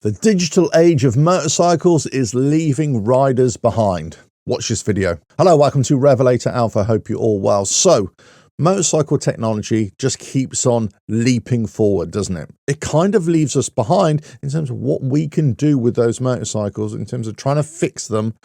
The digital age of motorcycles is leaving riders behind. Watch this video. Hello, welcome to RevelatorAlf. I hope you're all well. So, motorcycle technology just keeps on leaping forward, doesn't it? It kind of leaves us behind in terms of what we can do with those motorcycles, in terms of trying to fix them,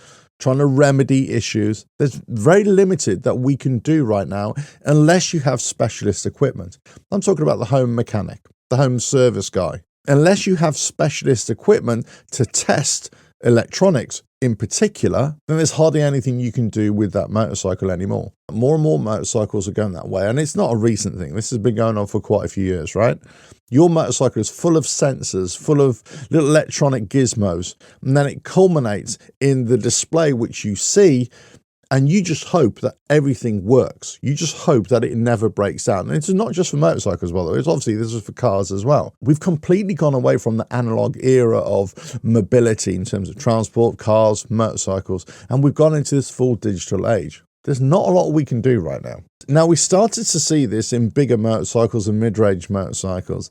trying to remedy issues. There's very limited that we can do right now unless you have specialist equipment. I'm talking about the home mechanic, the home service guy. Unless you have specialist equipment to test electronics in particular, then there's hardly anything you can do with that motorcycle anymore. More and more motorcycles are going that way, and it's not a recent thing. This has been going on for quite a few years, right? Your motorcycle is full of sensors, full of little electronic gizmos, and then it culminates in the display which you see, and you just hope that everything works. You just hope that it never breaks down. And it's not just for motorcycles, by the way. It's obviously, this is for cars as well. We've completely gone away from the analog era of mobility in terms of transport, cars, motorcycles, and we've gone into this full digital age. There's not a lot we can do right now. Now, we started to see this in bigger motorcycles and mid-range motorcycles.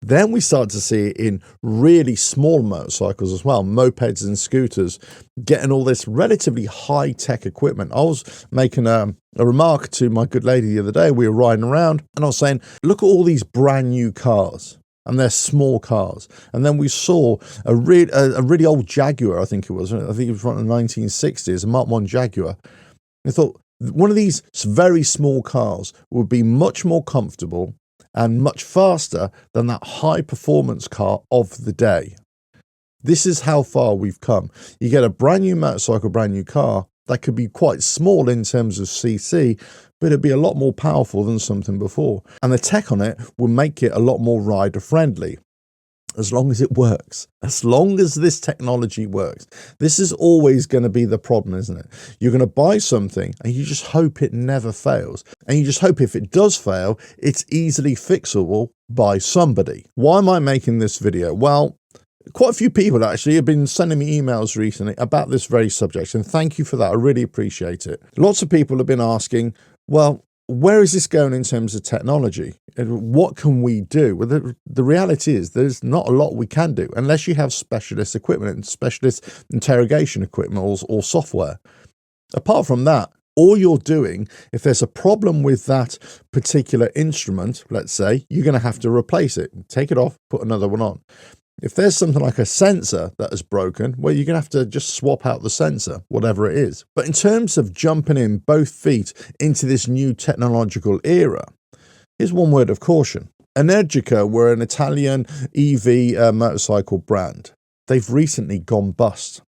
Then we start to see it in really small motorcycles as well, mopeds and scooters, getting all this relatively high-tech equipment. I was making a remark to my good lady the other day. We were riding around and I was saying, look at all these brand new cars. And they're small cars. And then we saw a really old Jaguar, I think it was. I think it was from the 1960s, a Mark 1 Jaguar. I thought one of these very small cars would be much more comfortable and much faster than that high performance car of the day. This is how far we've come. You get a brand new motorcycle, brand new car that could be quite small in terms of CC, but it'd be a lot more powerful than something before. And the tech on it will make it a lot more rider friendly. As long as it works, as long as this technology works. This is always going to be the problem, isn't it? You're going to buy something and you just hope it never fails. And you just hope if it does fail, it's easily fixable by somebody. Why am I making this video? Well, quite a few people actually have been sending me emails recently about this very subject. And thank you for that. I really appreciate it. Lots of people have been asking, well, where is this going in terms of technology? What can we do? Well, the reality is there's not a lot we can do unless you have specialist equipment and specialist interrogation equipment or software. Apart from that, all you're doing, if there's a problem with that particular instrument, let's say, you're going to have to replace it. Take it off, put another one on. If there's something like a sensor that is broken, well, you're going to have to just swap out the sensor, whatever it is. But in terms of jumping in both feet into this new technological era, here's one word of caution. Energica were an Italian EV motorcycle brand. They've recently gone bust.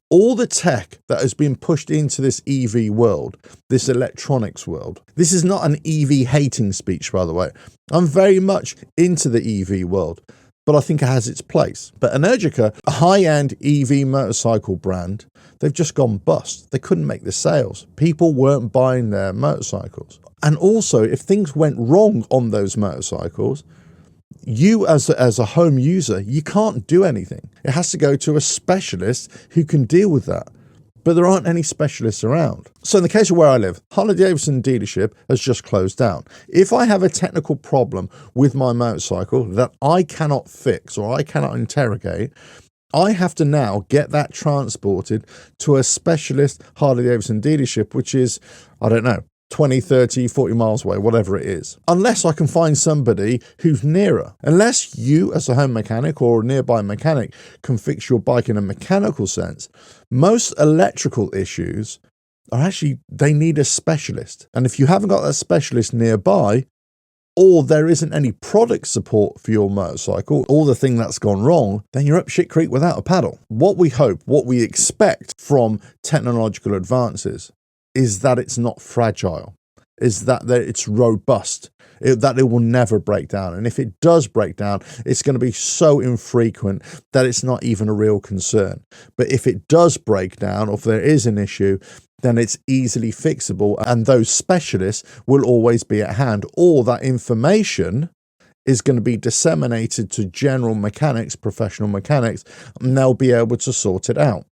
All the tech that has been pushed into this EV world, this electronics world, this is not an EV hating speech, by the way. I'm very much into the EV world, but I think it has its place. But Energica, a high-end EV motorcycle brand, they've just gone bust. They couldn't make the sales. People weren't buying their motorcycles. And also, if things went wrong on those motorcycles, you as a home user, you can't do anything. It has to go to a specialist who can deal with that. But there aren't any specialists around. So in the case of where I live, Harley dealership has just closed down. If I have a technical problem with my motorcycle that I cannot fix or I cannot interrogate, I have to now get that transported to a specialist Harley dealership, which is, I don't know, 20, 30, 40 miles away, whatever it is. Unless I can find somebody who's nearer. Unless you as a home mechanic or a nearby mechanic can fix your bike in a mechanical sense, most electrical issues are actually, they need a specialist. And if you haven't got that specialist nearby, or there isn't any product support for your motorcycle, or the thing that's gone wrong, then you're up shit creek without a paddle. What we hope, what we expect from technological advances is that it's not fragile, is that it's robust, that it will never break down. And if it does break down, it's going to be so infrequent that it's not even a real concern. But if it does break down, or if there is an issue, then it's easily fixable, and those specialists will always be at hand, or that information is going to be disseminated to general mechanics, professional mechanics, and they'll be able to sort it out.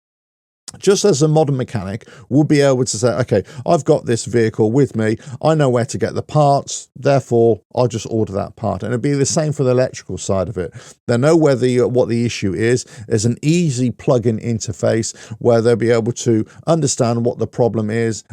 Just as a modern mechanic will be able to say, okay, I've got this vehicle with me, I know where to get the parts, therefore I'll just order that part. And it'll be the same for the electrical side of it. They know what the issue is. There's an easy plug-in interface where they'll be able to understand what the problem is,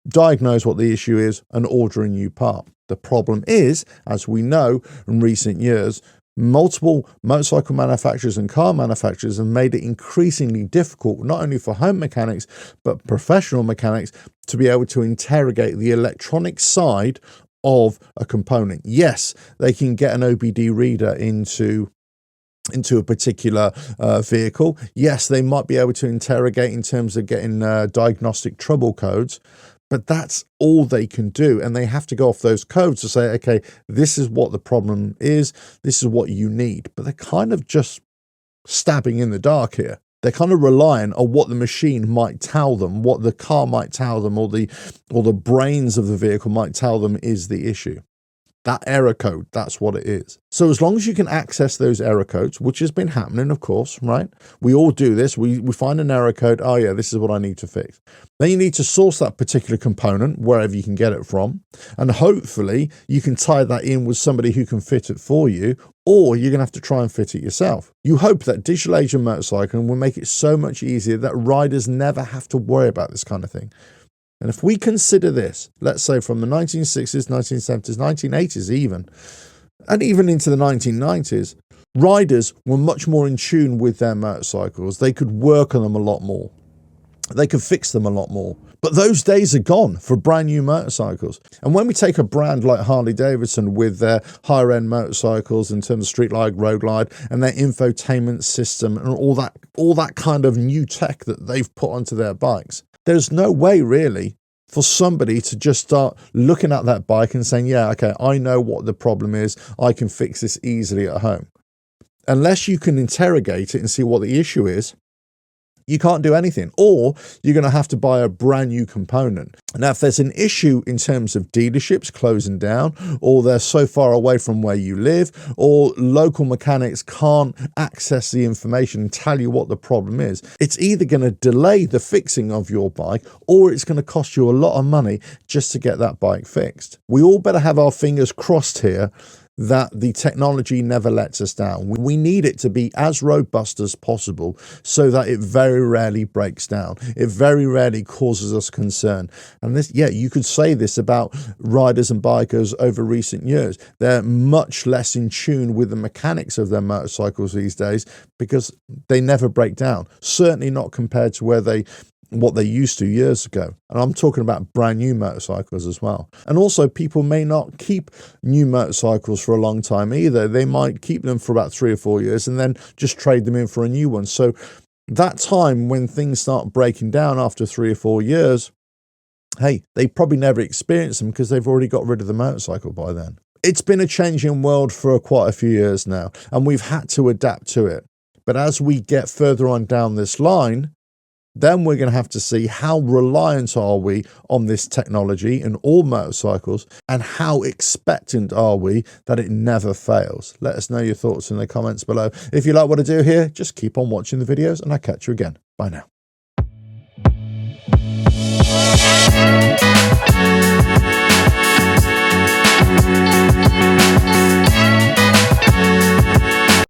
diagnose what the issue is, and order a new part. The problem is, as we know in recent years, multiple motorcycle manufacturers and car manufacturers have made it increasingly difficult, not only for home mechanics, but professional mechanics to be able to interrogate the electronic side of a component. Yes, they can get an OBD reader into a particular vehicle. Yes, they might be able to interrogate in terms of getting diagnostic trouble codes, but that's all they can do. And they have to go off those codes to say, okay, this is what the problem is. This is what you need. But they're kind of just stabbing in the dark here. They're kind of relying on what the machine might tell them, what the car might tell them, or the brains of the vehicle might tell them is the issue. That error code, that's what it is. So as long as you can access those error codes, which has been happening, of course, right? We all do this. We find an error code. Oh yeah, this is what I need to fix. Then you need to source that particular component wherever you can get it from. And hopefully you can tie that in with somebody who can fit it for you, or you're going to have to try and fit it yourself. You hope that Digital Age of Motorcycling will make it so much easier that riders never have to worry about this kind of thing. And if we consider this, let's say from the 1960s, 1970s, 1980s even, and even into the 1990s, riders were much more in tune with their motorcycles. They could work on them a lot more. They could fix them a lot more. But those days are gone for brand new motorcycles. And when we take a brand like Harley Davidson with their higher end motorcycles in terms of Street Glide, Road Glide, and their infotainment system and all that kind of new tech that they've put onto their bikes, there's no way really for somebody to just start looking at that bike and saying, yeah, okay, I know what the problem is. I can fix this easily at home. Unless you can interrogate it and see what the issue is, you can't do anything, or you're going to have to buy a brand new component. Now, if there's an issue in terms of dealerships closing down, or they're so far away from where you live, or local mechanics can't access the information and tell you what the problem is, it's either going to delay the fixing of your bike, or it's going to cost you a lot of money just to get that bike fixed. We all better have our fingers crossed here that the technology never lets us down. We need it to be as robust as possible so that it very rarely breaks down. It very rarely causes us concern. And this, yeah, you could say this about riders and bikers over recent years. They're much less in tune with the mechanics of their motorcycles these days because they never break down. Certainly not compared to what they used to years ago. And I'm talking about brand new motorcycles as well. And also people may not keep new motorcycles for a long time either. They might keep them for about 3 or 4 years and then just trade them in for a new one. So that time when things start breaking down after 3 or 4 years, hey, they probably never experienced them because they've already got rid of the motorcycle by then. It's been a changing world for quite a few years now, and we've had to adapt to it. But as we get further on down this line, then we're going to have to see how reliant are we on this technology in all motorcycles, and how expectant are we that it never fails. Let us know your thoughts in the comments below. If you like what I do here, just keep on watching the videos, and I'll catch you again. Bye now.